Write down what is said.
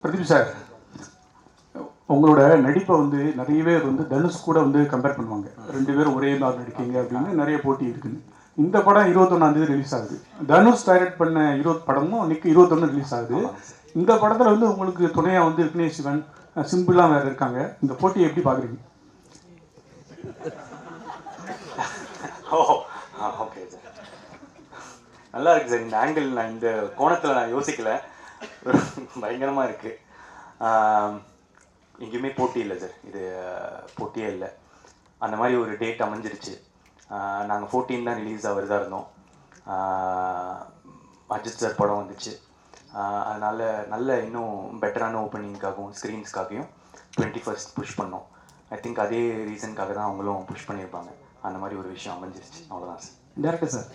Pradeep sir, உங்களோட நடிப்பை வந்து நிறைய பேர் வந்து தனுஷ் கூட வந்து கம்பேர் பண்ணுவாங்க. 2 பேரும் ஒரே நாள் நடிக்கீங்க அப்படின்னு நிறைய போட்டி இருக்குன்னு. இந்த படம் 21 ரிலீஸ் ஆகுது. தனுஷ் டைரக்ட் பண்ண 20 படமும் இன்னைக்கு 21 ரிலீஸ் ஆகுது. இந்த படத்தில் வந்து உங்களுக்கு துணையாக வந்து விக்னேஷ் சிவன், சிம்பிளாக வேறு இருக்காங்க. இந்த போட்டியை எப்படி பார்க்குறீங்க? ஓகே சார், நல்லா இருக்குது சார். இந்த ஆங்கிள் நான் இந்த கோணத்தில் நான் யோசிக்கலை. பயங்கரமாக இருக்குது. எங்கேயுமே போட்டி இல்லை சார், இது போட்டியே இல்லை. அந்த மாதிரி ஒரு டேட் அமைஞ்சிருச்சு. நாங்கள் 14 தான் ரிலீஸ் ஆகிறதா இருந்தோம். அஜித் சார் படம் வந்துச்சு. அதனால் நல்ல இன்னும் பெட்டரான ஓப்பனிங்காகவும் ஸ்க்ரீன்ஸ்க்காகவும் 21st புஷ் பண்ணோம். ஐ திங்க் அதே ரீசனுக்காக தான் அவங்களும் புஷ் பண்ணியிருப்பாங்க. அந்த மாதிரி ஒரு விஷயம் அமைஞ்சிருச்சு, அவ்வளோதான் சார். Director sir,